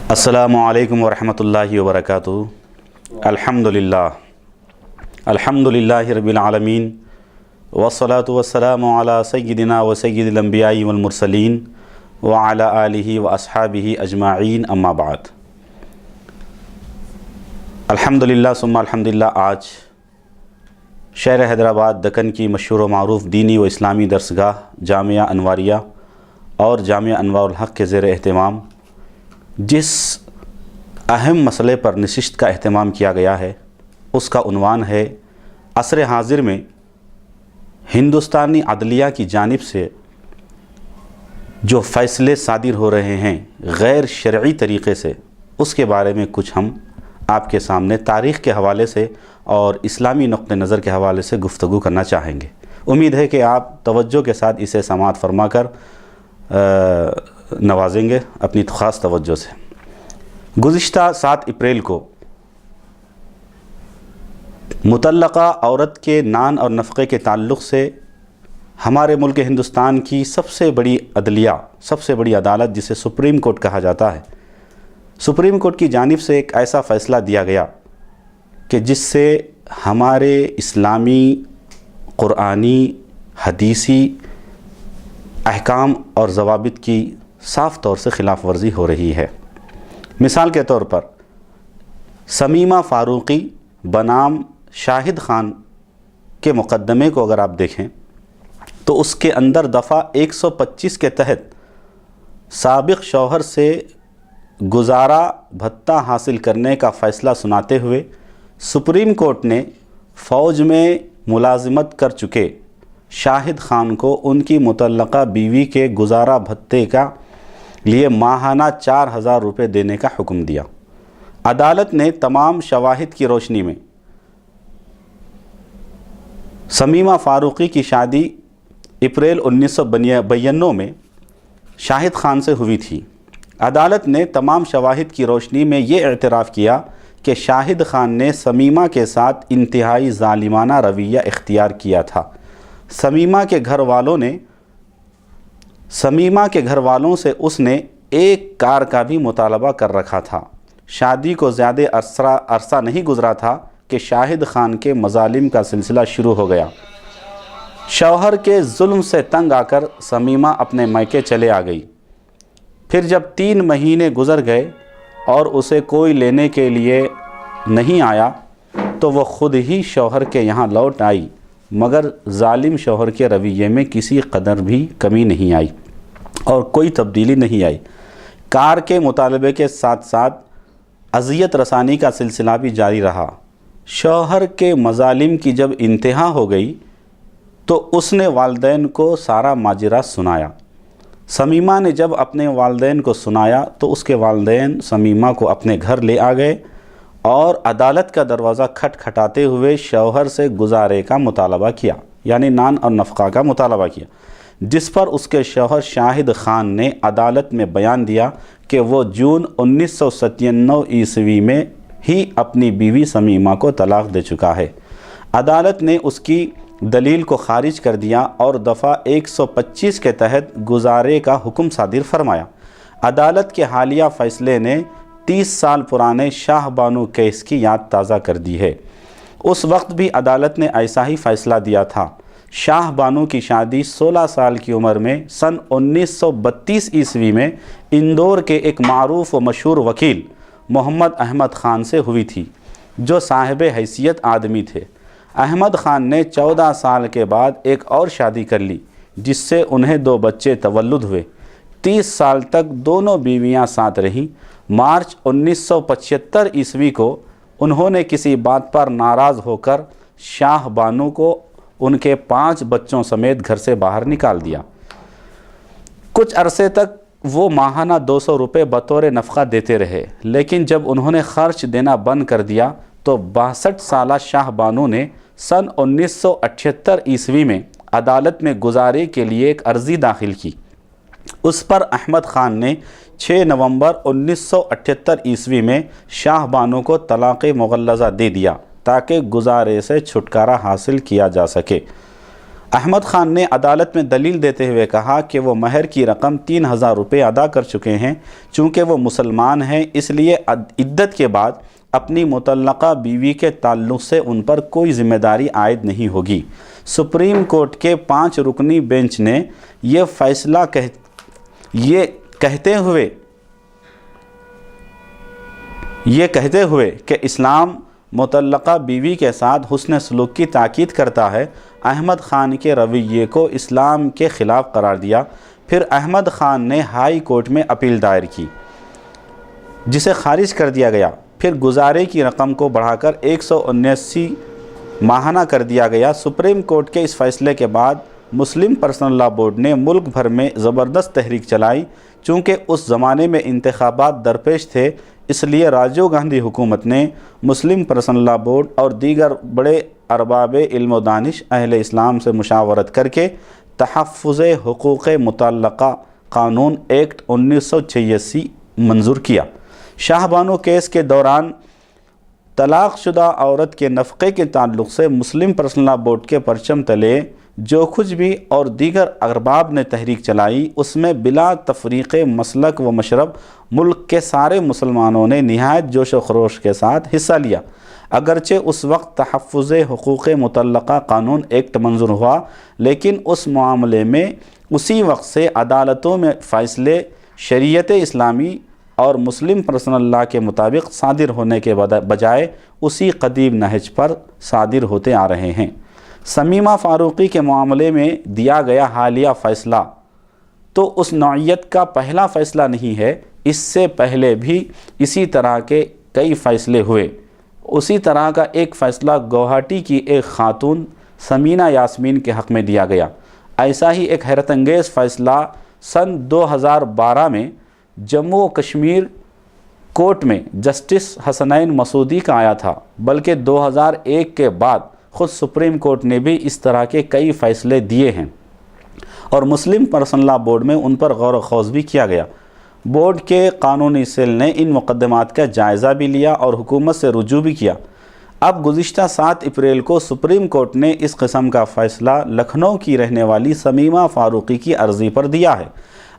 السلام علیکم ورحمۃ اللہ وبرکاتہ۔ الحمدللہ رب العالمین والصلاة والسلام علی سیدنا و سید الانبیاء والمرسلین وعلی آلہ واصحابہ اجمعین، اما بعد۔ الحمدللہ ثم الحمدللہ، آج شہر حیدرآباد دکن کی مشہور و معروف دینی و اسلامی درسگاہ جامعہ انواریہ اور جامعہ انوار الحق کے زیر اہتمام جس اہم مسئلے پر نشست کا اہتمام کیا گیا ہے، اس کا عنوان ہے عصر حاضر میں ہندوستانی عدلیہ کی جانب سے جو فیصلے صادر ہو رہے ہیں غیر شرعی طریقے سے، اس کے بارے میں کچھ ہم آپ کے سامنے تاریخ کے حوالے سے اور اسلامی نقطہ نظر کے حوالے سے گفتگو کرنا چاہیں گے۔ امید ہے کہ آپ توجہ کے ساتھ اسے سماعت فرما کر نوازیں گے اپنی خاص توجہ سے۔ گزشتہ 7 اپریل کو مطلقہ عورت کے نان اور نفقے کے تعلق سے ہمارے ملک ہندوستان کی سب سے بڑی عدلیہ، سب سے بڑی عدالت جسے سپریم کورٹ کہا جاتا ہے، سپریم کورٹ کی جانب سے ایک ایسا فیصلہ دیا گیا کہ جس سے ہمارے اسلامی، قرآنی، حدیثی احکام اور ضوابط کی صاف طور سے خلاف ورزی ہو رہی ہے۔ مثال کے طور پر سمیمہ فاروقی بنام شاہد خان کے مقدمے کو اگر آپ دیکھیں تو اس کے اندر دفعہ 125 کے تحت سابق شوہر سے گزارا بھتہ حاصل کرنے کا فیصلہ سناتے ہوئے سپریم کورٹ نے فوج میں ملازمت کر چکے شاہد خان کو ان کی متعلقہ بیوی کے گزارا بھتے کا لیے ماہانہ 4000 روپے دینے کا حکم دیا۔ عدالت نے تمام شواہد کی روشنی میں سمیمہ فاروقی کی شادی اپریل 1992 میں شاہد خان سے ہوئی تھی۔ عدالت نے تمام شواہد کی روشنی میں یہ اعتراف کیا کہ شاہد خان نے سمیمہ کے ساتھ انتہائی ظالمانہ رویہ اختیار کیا تھا۔ سمیمہ کے گھر والوں سے اس نے ایک کار کا بھی مطالبہ کر رکھا تھا۔ شادی کو زیادہ عرصہ نہیں گزرا تھا کہ شاہد خان کے مظالم کا سلسلہ شروع ہو گیا۔ شوہر کے ظلم سے تنگ آ کر سمیمہ اپنے میکے چلے آ گئی۔ پھر جب 3 مہینے گزر گئے اور اسے کوئی لینے کے لیے نہیں آیا تو وہ خود ہی شوہر کے یہاں لوٹ آئی، مگر ظالم شوہر کے رویے میں کسی قدر بھی کمی نہیں آئی اور کوئی تبدیلی نہیں آئی۔ کار کے مطالبے کے ساتھ ساتھ اذیت رسانی کا سلسلہ بھی جاری رہا۔ شوہر کے مظالم کی جب انتہا ہو گئی تو اس نے والدین کو سارا ماجرا سنایا۔ سمیمہ نے جب اپنے والدین کو سنایا تو اس کے والدین سمیمہ کو اپنے گھر لے آ گئے اور عدالت کا دروازہ کھٹکھٹاتے ہوئے شوہر سے گزارے کا مطالبہ کیا، یعنی نان اور نفقہ کا مطالبہ کیا، جس پر اس کے شوہر شاہد خان نے عدالت میں بیان دیا کہ وہ جون 1997 عیسوی میں ہی اپنی بیوی سمیمہ کو طلاق دے چکا ہے۔ عدالت نے اس کی دلیل کو خارج کر دیا اور دفعہ 125 کے تحت گزارے کا حکم صادر فرمایا۔ عدالت کے حالیہ فیصلے نے 30 سال پرانے شاہ بانو کیس کی یاد تازہ کر دی ہے۔ اس وقت بھی عدالت نے ایسا ہی فیصلہ دیا تھا۔ شاہ بانو کی شادی 16 سال کی عمر میں سن 1932 عیسوی میں اندور کے ایک معروف و مشہور وکیل محمد احمد خان سے ہوئی تھی، جو صاحب حیثیت آدمی تھے۔ احمد خان نے 14 سال کے بعد ایک اور شادی کر لی، جس سے انہیں 2 بچے تولد ہوئے۔ 30 سال تک دونوں بیویاں ساتھ رہیں۔ مارچ 1975 عیسوی کو انہوں نے کسی بات پر ناراض ہو کر شاہ بانو کو ان کے 5 بچوں سمیت گھر سے باہر نکال دیا۔ کچھ عرصے تک وہ ماہانہ 200 روپے بطور نفقہ دیتے رہے، لیکن جب انہوں نے خرچ دینا بند کر دیا تو 62 سالہ شاہ بانو نے سن 1978 عیسوی میں عدالت میں گزارے کے لیے ایک عرضی داخل کی۔ اس پر احمد خان نے 6 نومبر 1978 عیسوی میں شاہ بانو کو طلاق مغلظہ دے دیا تاکہ گزارے سے چھٹکارا حاصل کیا جا سکے۔ احمد خان نے عدالت میں دلیل دیتے ہوئے کہا کہ وہ مہر کی رقم 3000 روپے ادا کر چکے ہیں، چونکہ وہ مسلمان ہیں اس لیے عدت کے بعد اپنی مطلقہ بیوی کے تعلق سے ان پر کوئی ذمہ داری عائد نہیں ہوگی۔ سپریم کورٹ کے 5 رکنی بینچ نے یہ فیصلہ کہتے ہوئے کہ اسلام مطلقہ بیوی کے ساتھ حسن سلوک کی تاکید کرتا ہے، احمد خان کے رویے کو اسلام کے خلاف قرار دیا۔ پھر احمد خان نے ہائی کورٹ میں اپیل دائر کی جسے خارج کر دیا گیا۔ پھر گزارے کی رقم کو بڑھا کر 179 ماہانہ کر دیا گیا۔ سپریم کورٹ کے اس فیصلے کے بعد مسلم پرسنل لاء بورڈ نے ملک بھر میں زبردست تحریک چلائی۔ چونکہ اس زمانے میں انتخابات درپیش تھے، اس لیے راجیو گاندھی حکومت نے مسلم پرسنل لاء بورڈ اور دیگر بڑے ارباب علم و دانش اہل اسلام سے مشاورت کر کے تحفظ حقوق مطلقہ قانون ایکٹ 1986 منظور کیا۔ شاہ بانو کیس کے دوران طلاق شدہ عورت کے نفقے کے تعلق سے مسلم پرسنل لاء بورڈ کے پرچم تلے جو کچھ بھی اور دیگر ارباب نے تحریک چلائی، اس میں بلا تفریق مسلک و مشرب ملک کے سارے مسلمانوں نے نہایت جوش و خروش کے ساتھ حصہ لیا۔ اگرچہ اس وقت تحفظ حقوق مطلقہ قانون ایکٹ منظور ہوا، لیکن اس معاملے میں اسی وقت سے عدالتوں میں فیصلے شریعت اسلامی اور مسلم پرسنل لاء کے مطابق صادر ہونے کے بجائے اسی قدیم نہج پر صادر ہوتے آ رہے ہیں۔ سمیمہ فاروقی کے معاملے میں دیا گیا حالیہ فیصلہ تو اس نوعیت کا پہلا فیصلہ نہیں ہے، اس سے پہلے بھی اسی طرح کے کئی فیصلے ہوئے۔ اسی طرح کا ایک فیصلہ گوہاٹی کی ایک خاتون سمینہ یاسمین کے حق میں دیا گیا۔ ایسا ہی ایک حیرت انگیز فیصلہ سن 2012 میں جموں و کشمیر کورٹ میں جسٹس حسنین مسعودی کا آیا تھا، بلکہ 2001 کے بعد خود سپریم کورٹ نے بھی اس طرح کے کئی فیصلے دیے ہیں اور مسلم پرسنل لاء بورڈ میں ان پر غور و خوض بھی کیا گیا۔ بورڈ کے قانونی سیل نے ان مقدمات کا جائزہ بھی لیا اور حکومت سے رجوع بھی کیا۔ اب گزشتہ 7 اپریل کو سپریم کورٹ نے اس قسم کا فیصلہ لکھنؤ کی رہنے والی سمیمہ فاروقی کی عرضی پر دیا ہے۔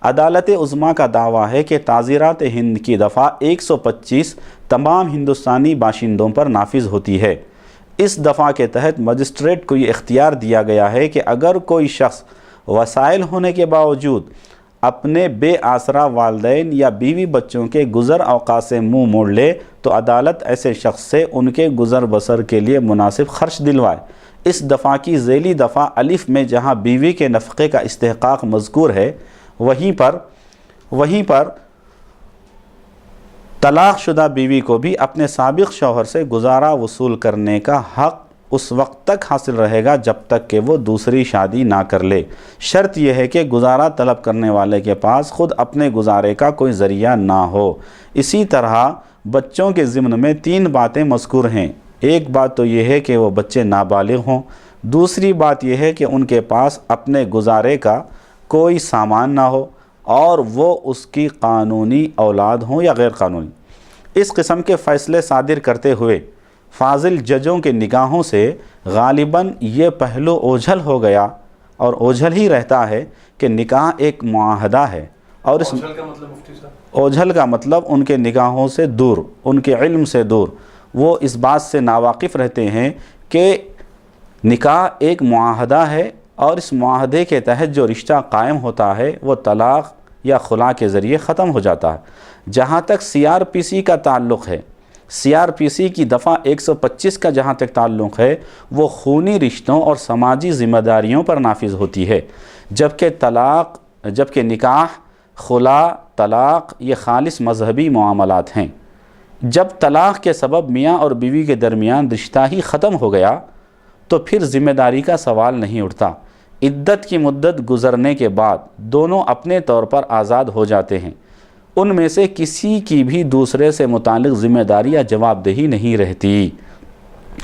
عدالت عظمیٰ کا دعویٰ ہے کہ تعزیرات ہند کی دفعہ 125 تمام ہندوستانی باشندوں پر نافذ ہوتی ہے۔ اس دفعہ کے تحت مجسٹریٹ کو یہ اختیار دیا گیا ہے کہ اگر کوئی شخص وسائل ہونے کے باوجود اپنے بے آسرا والدین یا بیوی بچوں کے گزر اوقات سے منہ موڑ لے تو عدالت ایسے شخص سے ان کے گزر بسر کے لیے مناسب خرچ دلوائے۔ اس دفعہ کی ذیلی دفعہ الف میں جہاں بیوی کے نفقے کا استحقاق مذکور ہے، وہیں پر طلاق شدہ بیوی کو بھی اپنے سابق شوہر سے گزارا وصول کرنے کا حق اس وقت تک حاصل رہے گا جب تک کہ وہ دوسری شادی نہ کر لے۔ شرط یہ ہے کہ گزارا طلب کرنے والے کے پاس خود اپنے گزارے کا کوئی ذریعہ نہ ہو۔ اسی طرح بچوں کے ضمن میں 3 باتیں مذکور ہیں۔ ایک بات تو یہ ہے کہ وہ بچے نابالغ ہوں، دوسری بات یہ ہے کہ ان کے پاس اپنے گزارے کا کوئی سامان نہ ہو، اور وہ اس کی قانونی اولاد ہوں یا غیر قانونی۔ اس قسم کے فیصلے صادر کرتے ہوئے فاضل ججوں کے نگاہوں سے غالباً یہ پہلو اوجھل ہو گیا اور اوجھل ہی رہتا ہے کہ نکاح ایک معاہدہ ہے، اور اس اوجھل کا مطلب مفتی صاحب، اوجھل کا مطلب ان کے نگاہوں سے دور، ان کے علم سے دور، وہ اس بات سے ناواقف رہتے ہیں کہ نکاح ایک معاہدہ ہے اور اس معاہدے کے تحت جو رشتہ قائم ہوتا ہے وہ طلاق یا خلا کے ذریعے ختم ہو جاتا ہے۔ جہاں تک CRPC کا تعلق ہے، CRPC کی دفعہ 125 کا جہاں تک تعلق ہے، وہ خونی رشتوں اور سماجی ذمہ داریوں پر نافذ ہوتی ہے، جبکہ نکاح، خلا، طلاق یہ خالص مذہبی معاملات ہیں۔ جب طلاق کے سبب میاں اور بیوی کے درمیان رشتہ ہی ختم ہو گیا تو پھر ذمہ داری کا سوال نہیں اٹھتا۔ عدت کی مدت گزرنے کے بعد دونوں اپنے طور پر آزاد ہو جاتے ہیں، ان میں سے کسی کی بھی دوسرے سے متعلق ذمہ داری یا جواب دہی نہیں رہتی۔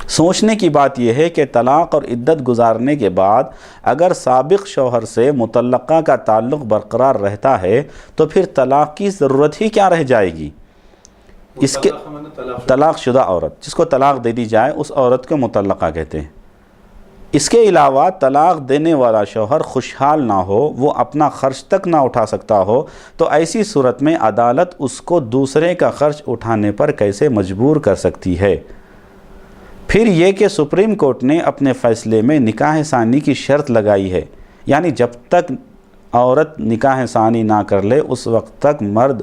سوچنے کی بات یہ ہے کہ طلاق اور عدت گزارنے کے بعد اگر سابق شوہر سے مطلقہ کا تعلق برقرار رہتا ہے تو پھر طلاق کی ضرورت ہی کیا رہ جائے گی؟ اس کے طلاق شدہ عورت، جس کو طلاق دے دی جائے اس عورت کو مطلقہ کہتے ہیں۔ اس کے علاوہ طلاق دینے والا شوہر خوشحال نہ ہو، وہ اپنا خرچ تک نہ اٹھا سکتا ہو، تو ایسی صورت میں عدالت اس کو دوسرے کا خرچ اٹھانے پر کیسے مجبور کر سکتی ہے؟ پھر یہ کہ سپریم کورٹ نے اپنے فیصلے میں نکاح ثانی کی شرط لگائی ہے، یعنی جب تک عورت نکاح ثانی نہ کر لے اس وقت تک مرد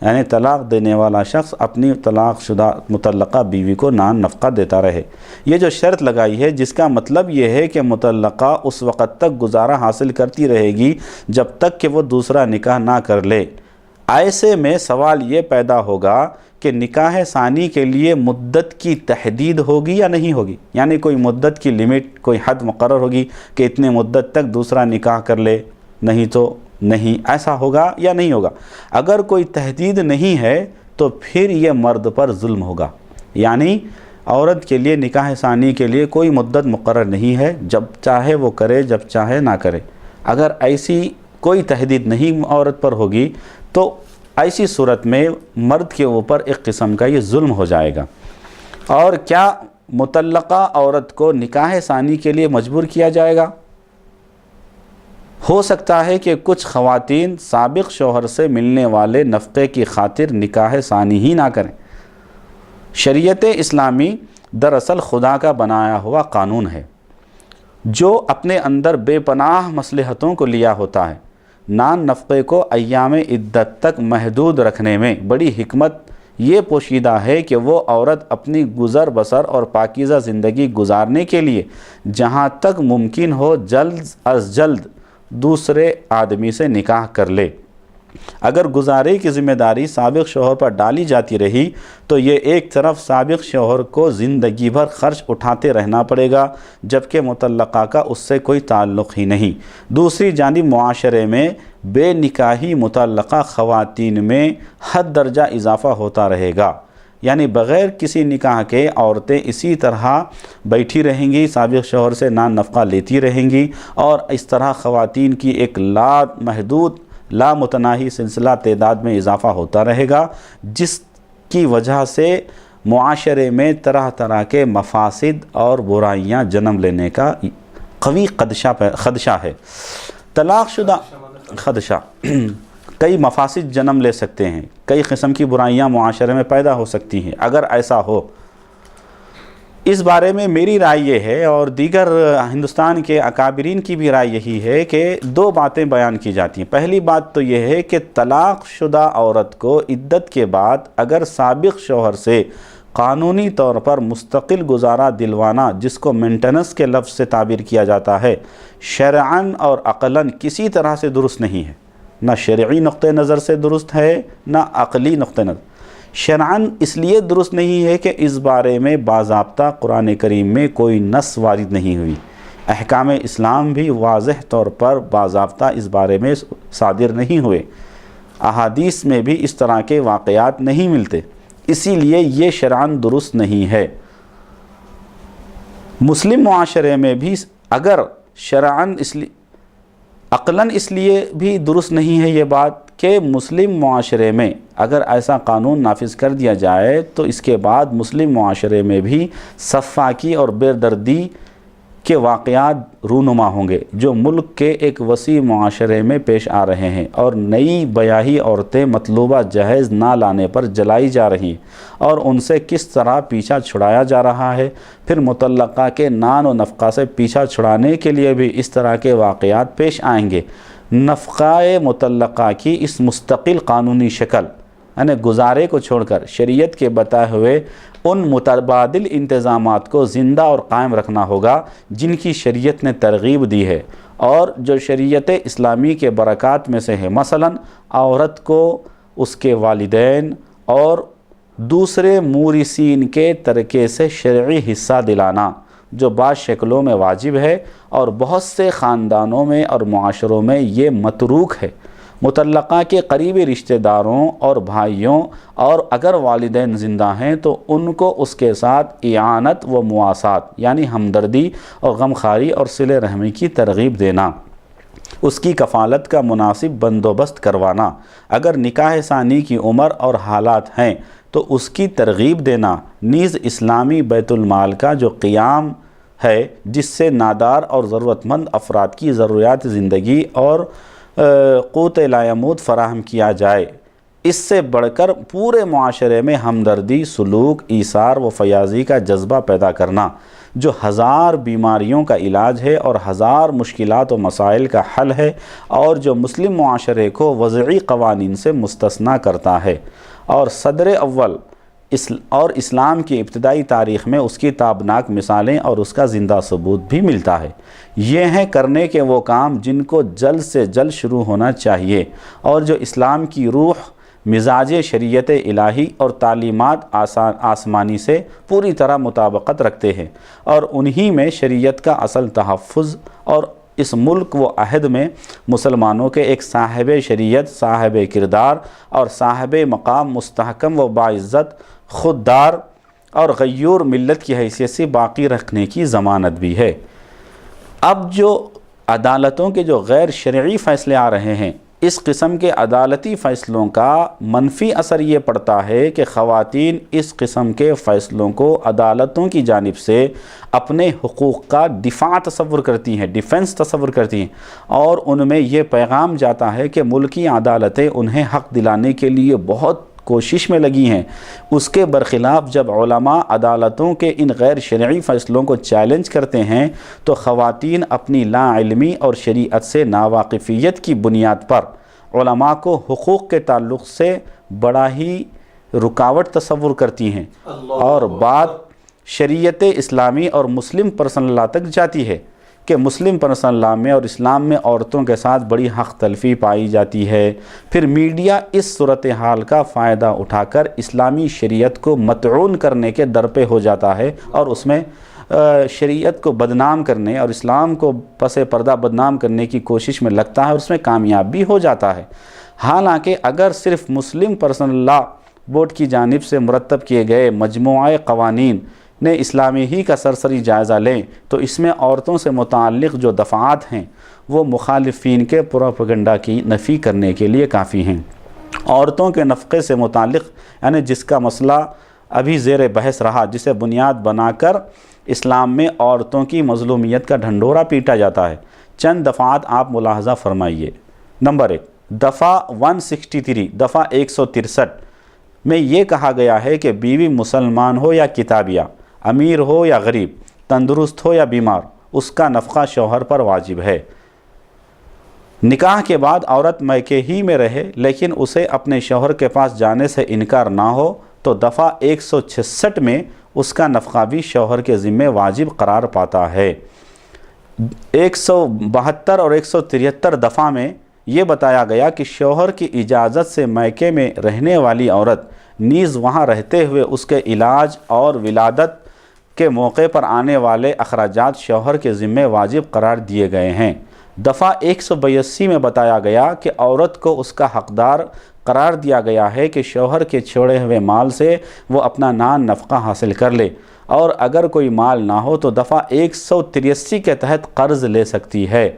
یعنی طلاق دینے والا شخص اپنی طلاق شدہ مطلقہ بیوی کو نان نفقہ دیتا رہے۔ یہ جو شرط لگائی ہے جس کا مطلب یہ ہے کہ مطلقہ اس وقت تک گزارا حاصل کرتی رہے گی جب تک کہ وہ دوسرا نکاح نہ کر لے۔ ایسے میں سوال یہ پیدا ہوگا کہ نکاح ثانی کے لیے مدت کی تحدید ہوگی یا نہیں ہوگی، یعنی کوئی مدت کی لمٹ، کوئی حد مقرر ہوگی کہ اتنے مدت تک دوسرا نکاح کر لے، نہیں تو نہیں، ایسا ہوگا یا نہیں ہوگا؟ اگر کوئی تحدید نہیں ہے تو پھر یہ مرد پر ظلم ہوگا، یعنی عورت کے لیے نکاح ثانی کے لیے کوئی مدت مقرر نہیں ہے، جب چاہے وہ کرے، جب چاہے نہ کرے۔ اگر ایسی کوئی تحدید نہیں عورت پر ہوگی تو ایسی صورت میں مرد کے اوپر ایک قسم کا یہ ظلم ہو جائے گا۔ اور کیا مطلقہ عورت کو نکاح ثانی کے لیے مجبور کیا جائے گا؟ ہو سکتا ہے کہ کچھ خواتین سابق شوہر سے ملنے والے نفقے کی خاطر نکاح ثانی ہی نہ کریں۔ شریعت اسلامی دراصل خدا کا بنایا ہوا قانون ہے جو اپنے اندر بے پناہ مصلحتوں کو لیا ہوتا ہے۔ نان نفقے کو ایام عدت تک محدود رکھنے میں بڑی حکمت یہ پوشیدہ ہے کہ وہ عورت اپنی گزر بسر اور پاکیزہ زندگی گزارنے کے لیے جہاں تک ممکن ہو جلد از جلد دوسرے آدمی سے نکاح کر لے۔ اگر گزارے کی ذمہ داری سابق شوہر پر ڈالی جاتی رہی تو یہ ایک طرف سابق شوہر کو زندگی بھر خرچ اٹھاتے رہنا پڑے گا جبکہ مطلقہ کا اس سے کوئی تعلق ہی نہیں۔ دوسری جانب معاشرے میں بے نکاحی مطلقہ خواتین میں حد درجہ اضافہ ہوتا رہے گا، یعنی بغیر کسی نکاح کے عورتیں اسی طرح بیٹھی رہیں گی، سابق شوہر سے نان نفقہ لیتی رہیں گی، اور اس طرح خواتین کی ایک محدود لامتناہی سلسلہ تعداد میں اضافہ ہوتا رہے گا، جس کی وجہ سے معاشرے میں طرح طرح کے مفاسد اور برائیاں جنم لینے کا قوی خدشہ ہے۔ طلاق شدہ خدشہ کئی مفاسد جنم لے سکتے ہیں، کئی قسم کی برائیاں معاشرے میں پیدا ہو سکتی ہیں اگر ایسا ہو۔ اس بارے میں میری رائے یہ ہے اور دیگر ہندوستان کے اکابرین کی بھی رائے یہی ہے کہ دو باتیں بیان کی جاتی ہیں۔ پہلی بات تو یہ ہے کہ طلاق شدہ عورت کو عدت کے بعد اگر سابق شوہر سے قانونی طور پر مستقل گزارا دلوانا، جس کو مینٹننس کے لفظ سے تعبیر کیا جاتا ہے، شرعاً اور عقلاً کسی طرح سے درست نہیں ہے، نہ شرعی نقطہ نظر سے درست ہے نہ عقلی نقطہ نظر۔ شرعاً اس لیے درست نہیں ہے کہ اس بارے میں باضابطہ قرآن کریم میں کوئی نص وارد نہیں ہوئی، احکام اسلام بھی واضح طور پر باضابطہ اس بارے میں صادر نہیں ہوئے، احادیث میں بھی اس طرح کے واقعات نہیں ملتے، اسی لیے یہ شرعاً درست نہیں ہے۔ مسلم معاشرے میں بھی اگر شرعاً عقلاً اس لیے بھی درست نہیں ہے یہ بات کہ مسلم معاشرے میں اگر ایسا قانون نافذ کر دیا جائے تو اس کے بعد مسلم معاشرے میں بھی سفاکی اور بیدردی کے واقعات رونما ہوں گے جو ملک کے ایک وسیع معاشرے میں پیش آ رہے ہیں، اور نئی بیاہی عورتیں مطلوبہ جہیز نہ لانے پر جلائی جا رہی ہیں اور ان سے کس طرح پیچھا چھڑایا جا رہا ہے۔ پھر مطلقہ کے نان و نفقہ سے پیچھا چھڑانے کے لیے بھی اس طرح کے واقعات پیش آئیں گے۔ نفقہ مطلقہ کی اس مستقل قانونی شکل یعنی گزارے کو چھوڑ کر شریعت کے بتائے ہوئے ان متبادل انتظامات کو زندہ اور قائم رکھنا ہوگا جن کی شریعت نے ترغیب دی ہے اور جو شریعت اسلامی کے برکات میں سے ہے۔ مثلا عورت کو اس کے والدین اور دوسرے مورثین کے ترکے سے شرعی حصہ دلانا جو بعض شکلوں میں واجب ہے اور بہت سے خاندانوں میں اور معاشروں میں یہ متروک ہے۔ مطلقہ کے قریبی رشتہ داروں اور بھائیوں اور اگر والدین زندہ ہیں تو ان کو اس کے ساتھ اعانت و مواسات یعنی ہمدردی اور غمخواری اور صلہ رحمی کی ترغیب دینا، اس کی کفالت کا مناسب بندوبست کروانا، اگر نکاح ثانی کی عمر اور حالات ہیں تو اس کی ترغیب دینا، نیز اسلامی بیت المال کا جو قیام ہے جس سے نادار اور ضرورت مند افراد کی ضروریات زندگی اور قوت لایمود فراہم کیا جائے۔ اس سے بڑھ کر پورے معاشرے میں ہمدردی، سلوک، ایثار و فیاضی کا جذبہ پیدا کرنا، جو ہزار بیماریوں کا علاج ہے اور ہزار مشکلات و مسائل کا حل ہے، اور جو مسلم معاشرے کو وضعی قوانین سے مستثنیٰ کرتا ہے، اور صدر اول اور اسلام کی ابتدائی تاریخ میں اس کی تابناک مثالیں اور اس کا زندہ ثبوت بھی ملتا ہے۔ یہ ہیں کرنے کے وہ کام جن کو جلد سے جلد شروع ہونا چاہیے، اور جو اسلام کی روح، مزاج شریعت الہی اور تعلیمات آسمانی سے پوری طرح مطابقت رکھتے ہیں، اور انہی میں شریعت کا اصل تحفظ اور اس ملک و عہد میں مسلمانوں کے ایک صاحب شریعت، صاحب کردار اور صاحب مقام مستحکم و باعزت، خوددار اور غیور ملت کی حیثیت سے باقی رکھنے کی ضمانت بھی ہے۔ اب جو عدالتوں کے جو غیر شرعی فیصلے آ رہے ہیں، اس قسم کے عدالتی فیصلوں کا منفی اثر یہ پڑتا ہے کہ خواتین اس قسم کے فیصلوں کو عدالتوں کی جانب سے اپنے حقوق کا دفاع تصور کرتی ہیں، ڈیفنس تصور کرتی ہیں، اور ان میں یہ پیغام جاتا ہے کہ ملکی عدالتیں انہیں حق دلانے کے لیے بہت کوشش میں لگی ہیں۔ اس کے برخلاف جب علماء عدالتوں کے ان غیر شرعی فیصلوں کو چیلنج کرتے ہیں تو خواتین اپنی لا علمی اور شریعت سے ناواقفیت کی بنیاد پر علماء کو حقوق کے تعلق سے بڑا ہی رکاوٹ تصور کرتی ہیں، اور بات شریعت اسلامی اور مسلم پرسنل لاء تک جاتی ہے کہ مسلم پرسنل لاء میں اور اسلام میں عورتوں کے ساتھ بڑی حق تلفی پائی جاتی ہے۔ پھر میڈیا اس صورتحال کا فائدہ اٹھا کر اسلامی شریعت کو مطعون کرنے کے در پہ ہو جاتا ہے، اور اس میں شریعت کو بدنام کرنے اور اسلام کو پس پردہ بدنام کرنے کی کوشش میں لگتا ہے، اور اس میں کامیاب بھی ہو جاتا ہے۔ حالانکہ اگر صرف مسلم پرسنل لاء بورڈ کی جانب سے مرتب کیے گئے مجموعہ قوانین نے اسلامی ہی کا سرسری جائزہ لیں تو اس میں عورتوں سے متعلق جو دفعات ہیں وہ مخالفین کے پروپیگنڈا کی نفی کرنے کے لیے کافی ہیں۔ عورتوں کے نفقے سے متعلق یعنی جس کا مسئلہ ابھی زیر بحث رہا، جسے بنیاد بنا کر اسلام میں عورتوں کی مظلومیت کا ڈھنڈورا پیٹا جاتا ہے، چند دفعات آپ ملاحظہ فرمائیے۔ نمبر 1، دفعہ 163، دفعہ 163 میں یہ کہا گیا ہے کہ بیوی مسلمان ہو یا کتابیہ، امیر ہو یا غریب، تندرست ہو یا بیمار، اس کا نفقہ شوہر پر واجب ہے۔ نکاح کے بعد عورت میکے ہی میں رہے لیکن اسے اپنے شوہر کے پاس جانے سے انکار نہ ہو تو دفعہ 166 میں اس کا نفقہ بھی شوہر کے ذمہ واجب قرار پاتا ہے۔ 172 اور 173 دفعہ میں یہ بتایا گیا کہ شوہر کی اجازت سے میکے میں رہنے والی عورت نیز وہاں رہتے ہوئے اس کے علاج اور ولادت کے موقع پر آنے والے اخراجات شوہر کے ذمہ واجب قرار دیے گئے ہیں۔ دفعہ 182 میں بتایا گیا کہ عورت کو اس کا حقدار قرار دیا گیا ہے کہ شوہر کے چھوڑے ہوئے مال سے وہ اپنا نان نفقہ حاصل کر لے، اور اگر کوئی مال نہ ہو تو دفعہ 183 کے تحت قرض لے سکتی ہے۔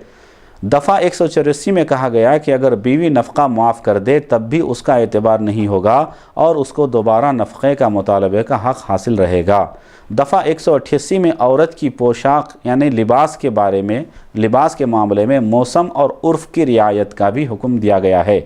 دفعہ 184 میں کہا گیا کہ اگر بیوی نفقہ معاف کر دے تب بھی اس کا اعتبار نہیں ہوگا اور اس کو دوبارہ نفقے کا مطالبے کا حق حاصل رہے گا۔ دفعہ 188 میں عورت کی پوشاک یعنی لباس کے معاملے میں موسم اور عرف کی رعایت کا بھی حکم دیا گیا ہے۔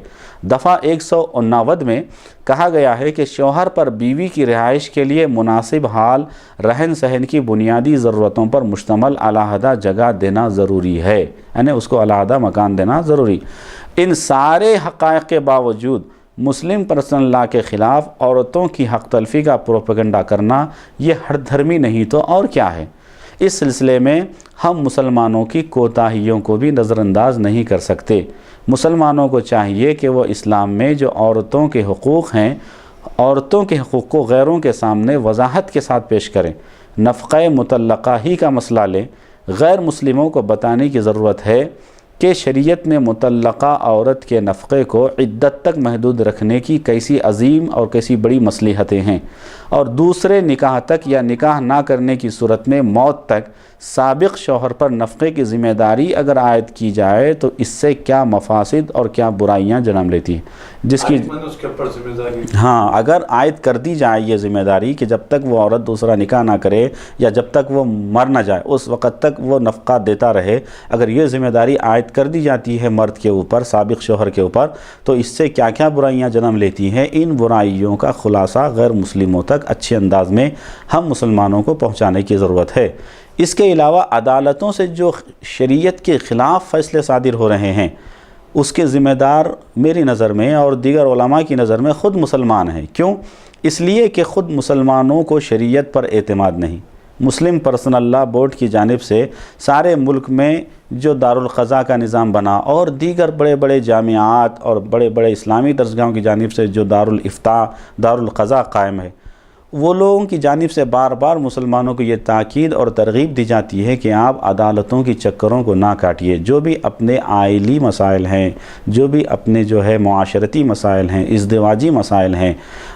دفعہ 189 میں کہا گیا ہے کہ شوہر پر بیوی کی رہائش کے لیے مناسب حال رہن سہن کی بنیادی ضرورتوں پر مشتمل علیحدہ جگہ دینا ضروری ہے، یعنی اس کو علیحدہ مکان دینا ضروری۔ ان سارے حقائق کے باوجود مسلم پرسنل لاء کے خلاف عورتوں کی حق تلفی کا پروپیگنڈا کرنا یہ ہر دھرمی نہیں تو اور کیا ہے۔ اس سلسلے میں ہم مسلمانوں کی کوتاہیوں کو بھی نظر انداز نہیں کر سکتے۔ مسلمانوں کو چاہیے کہ وہ اسلام میں جو عورتوں کے حقوق ہیں، عورتوں کے حقوق کو غیروں کے سامنے وضاحت کے ساتھ پیش کریں۔ نفقہ مطلقہ ہی کا مسئلہ لیں، غیر مسلموں کو بتانے کی ضرورت ہے کہ شریعت نے مطلقہ عورت کے نفقے کو عدت تک محدود رکھنے کی کیسی عظیم اور کیسی بڑی مصلحتیں ہیں، اور دوسرے نکاح تک یا نکاح نہ کرنے کی صورت میں موت تک سابق شوہر پر نفقے کی ذمہ داری اگر عائد کی جائے تو اس سے کیا مفاسد اور کیا برائیاں جنم لیتی ہیں، جس کی اس کے اوپر ذمہ داری ہاں اگر عائد کر دی جائے یہ ذمہ داری کہ جب تک وہ عورت دوسرا نکاح نہ کرے یا جب تک وہ مر نہ جائے اس وقت تک وہ نفقہ دیتا رہے، اگر یہ ذمہ داری عائد کر دی جاتی ہے مرد کے اوپر، سابق شوہر کے اوپر، تو اس سے کیا کیا برائیاں جنم لیتی ہیں، ان برائیوں کا خلاصہ غیر مسلموں تک اچھے انداز میں ہم مسلمانوں کو پہنچانے کی ضرورت ہے۔ اس کے علاوہ عدالتوں سے جو شریعت کے خلاف فیصلے صادر ہو رہے ہیں اس کے ذمہ دار میری نظر میں اور دیگر علماء کی نظر میں خود مسلمان ہیں۔ کیوں؟ اس لیے کہ خود مسلمانوں کو شریعت پر اعتماد نہیں۔ مسلم پرسنل لاء بورڈ کی جانب سے سارے ملک میں جو دارالقضاء کا نظام بنا اور دیگر بڑے بڑے جامعات اور بڑے بڑے اسلامی درسگاہوں کی جانب سے جو دارالافتاء دارالقضاء قائم ہے، وہ لوگوں کی جانب سے بار بار مسلمانوں کو یہ تاکید اور ترغیب دی جاتی ہے کہ آپ عدالتوں کی چکروں کو نہ کاٹیے، جو بھی اپنے عائلی مسائل ہیں، جو بھی اپنے معاشرتی مسائل ہیں، ازدواجی مسائل ہیں،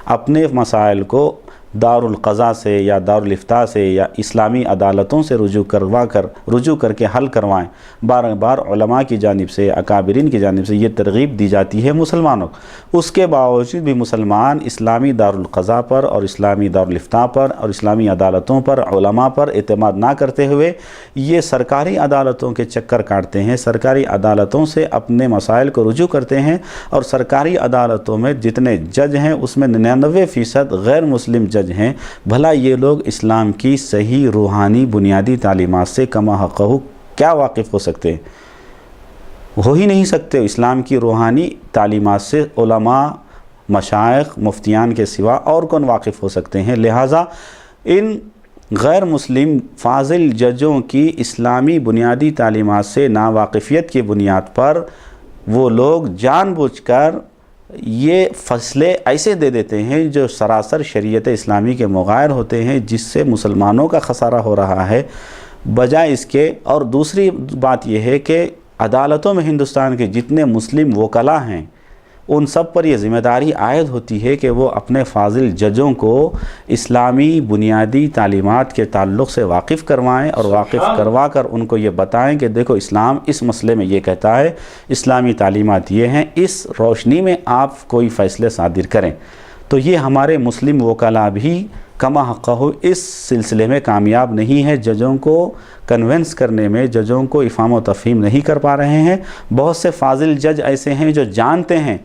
اپنے مسائل کو دارالقضاء سے یا دارالافتاء سے یا اسلامی عدالتوں سے رجوع کر کے حل کروائیں۔ بار بار علماء کی جانب سے، اکابرین کی جانب سے یہ ترغیب دی جاتی ہے مسلمانوں کو۔ اس کے باوجود بھی مسلمان اسلامی دارالقضاء پر اور اسلامی دارالافتاء پر اور اسلامی عدالتوں پر، علماء پر اعتماد نہ کرتے ہوئے یہ سرکاری عدالتوں کے چکر کاٹتے ہیں، سرکاری عدالتوں سے اپنے مسائل کو رجوع کرتے ہیں، اور سرکاری عدالتوں میں جتنے جج ہیں اس میں 99% غیر مسلم جج ہیں۔ بھلا یہ لوگ اسلام کی صحیح روحانی بنیادی تعلیمات سے کما حقہ کیا واقف ہو سکتے ہیں؟ ہو ہی نہیں سکتے۔ اسلام کی روحانی تعلیمات سے علماء، مشائخ، مفتیان کے سوا اور کون واقف ہو سکتے ہیں؟ لہٰذا ان غیر مسلم فاضل ججوں کی اسلامی بنیادی تعلیمات سے ناواقفیت کی بنیاد پر وہ لوگ جان بوجھ کر یہ فیصلے ایسے دے دیتے ہیں جو سراسر شریعت اسلامی کے مغایر ہوتے ہیں، جس سے مسلمانوں کا خسارہ ہو رہا ہے بجائے اس کے۔ اور دوسری بات یہ ہے کہ عدالتوں میں ہندوستان کے جتنے مسلم وکلاء ہیں ان سب پر یہ ذمہ داری عائد ہوتی ہے کہ وہ اپنے فاضل ججوں کو اسلامی بنیادی تعلیمات کے تعلق سے واقف کروائیں، اور واقف کروا کر ان کو یہ بتائیں کہ دیکھو اسلام اس مسئلے میں یہ کہتا ہے، اسلامی تعلیمات یہ ہیں، اس روشنی میں آپ کوئی فیصلے صادر کریں۔ تو یہ ہمارے مسلم وکلاء بھی کما حقہ اس سلسلے میں کامیاب نہیں ہے، ججوں کو کنونس کرنے میں، ججوں کو افہام و تفہیم نہیں کر پا رہے ہیں۔ بہت سے فاضل جج ایسے ہیں جو جانتے ہیں،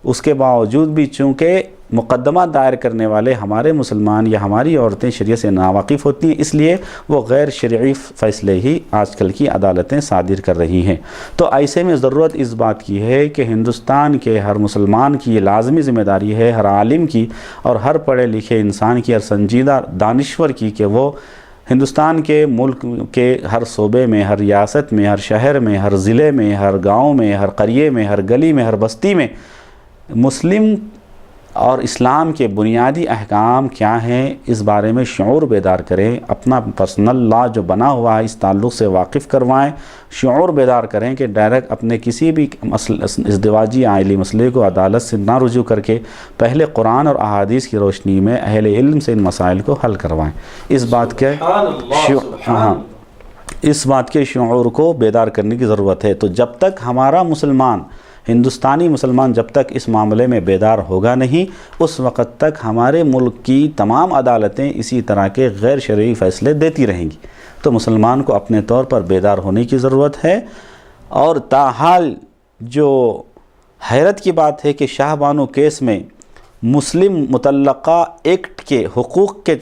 اس کے باوجود بھی چونکہ مقدمہ دائر کرنے والے ہمارے مسلمان یا ہماری عورتیں شریعت سے ناواقف ہوتی ہیں، اس لیے وہ غیر شرعی فیصلے ہی آج کل کی عدالتیں صادر کر رہی ہیں۔ تو ایسے میں ضرورت اس بات کی ہے کہ ہندوستان کے ہر مسلمان کی یہ لازمی ذمہ داری ہے، ہر عالم کی اور ہر پڑھے لکھے انسان کی، ہر سنجیدہ دانشور کی، کہ وہ ہندوستان کے ملک کے ہر صوبے میں، ہر ریاست میں، ہر شہر میں، ہر ضلع میں، ہر گاؤں میں، ہر قریے میں، ہر گلی میں، ہر بستی میں مسلم اور اسلام کے بنیادی احکام کیا ہیں اس بارے میں شعور بیدار کریں، اپنا پرسنل لا جو بنا ہوا ہے اس تعلق سے واقف کروائیں، شعور بیدار کریں کہ ڈائریکٹ اپنے کسی بھی ازدواجی عائلی مسئلے کو عدالت سے نہ رجوع کر کے پہلے قرآن اور احادیث کی روشنی میں اہل علم سے ان مسائل کو حل کروائیں۔ اس بات کے شعور کو بیدار کرنے کی ضرورت ہے۔ تو جب تک ہمارا مسلمان، ہندوستانی مسلمان جب تک اس معاملے میں بیدار ہوگا نہیں، اس وقت تک ہمارے ملک کی تمام عدالتیں اسی طرح کے غیر شرعی فیصلے دیتی رہیں گی۔ تو مسلمان کو اپنے طور پر بیدار ہونے کی ضرورت ہے۔ اور تاحال جو حیرت کی بات ہے کہ شاہ بانو کیس میں مسلم مطلقہ ایکٹ کے حقوق کے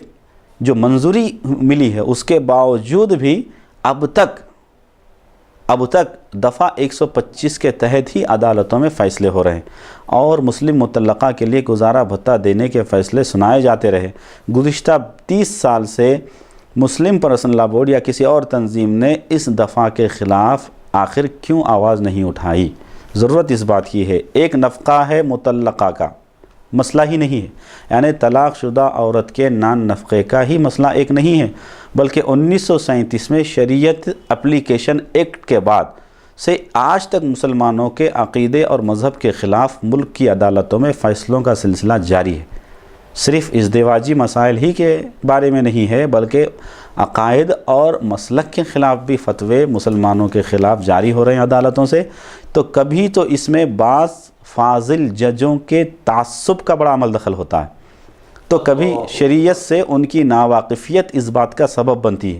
جو منظوری ملی ہے، اس کے باوجود بھی اب تک دفعہ 125 کے تحت ہی عدالتوں میں فیصلے ہو رہے ہیں، اور مسلم مطلقہ کے لیے گزارا بھتہ دینے کے فیصلے سنائے جاتے رہے۔ گزشتہ 30 سال سے مسلم پرسنل لاء بورڈ یا کسی اور تنظیم نے اس دفعہ کے خلاف آخر کیوں آواز نہیں اٹھائی؟ ضرورت اس بات کی ہے۔ ایک نفقہ ہے مطلقہ کا، مسئلہ ہی نہیں ہے، یعنی طلاق شدہ عورت کے نان نفقے کا ہی مسئلہ ایک نہیں ہے، بلکہ 1937 میں شریعت اپلیکیشن ایکٹ کے بعد سے آج تک مسلمانوں کے عقیدے اور مذہب کے خلاف ملک کی عدالتوں میں فیصلوں کا سلسلہ جاری ہے۔ صرف ازدواجی مسائل ہی کے بارے میں نہیں ہے، بلکہ عقائد اور مسلک کے خلاف بھی فتوے مسلمانوں کے خلاف جاری ہو رہے ہیں عدالتوں سے۔ تو کبھی تو اس میں بعض فاضل ججوں کے تعصب کا بڑا عمل دخل ہوتا ہے، تو کبھی شریعت سے ان کی ناواقفیت اس بات کا سبب بنتی ہے۔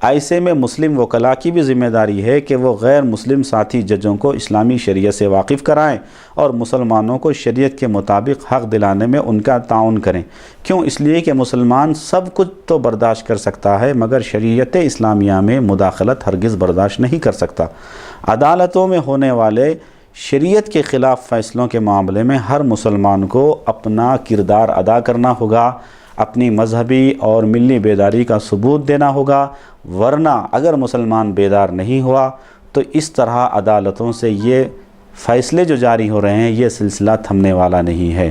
ایسے میں مسلم وکلاء کی بھی ذمہ داری ہے کہ وہ غیر مسلم ساتھی ججوں کو اسلامی شریعت سے واقف کرائیں اور مسلمانوں کو شریعت کے مطابق حق دلانے میں ان کا تعاون کریں۔ کیوں؟ اس لیے کہ مسلمان سب کچھ تو برداشت کر سکتا ہے، مگر شریعت اسلامیہ میں مداخلت ہرگز برداشت نہیں کر سکتا۔ عدالتوں میں ہونے والے شریعت کے خلاف فیصلوں کے معاملے میں ہر مسلمان کو اپنا کردار ادا کرنا ہوگا، اپنی مذہبی اور ملی بیداری کا ثبوت دینا ہوگا، ورنہ اگر مسلمان بیدار نہیں ہوا تو اس طرح عدالتوں سے یہ فیصلے جو جاری ہو رہے ہیں یہ سلسلہ تھمنے والا نہیں ہے۔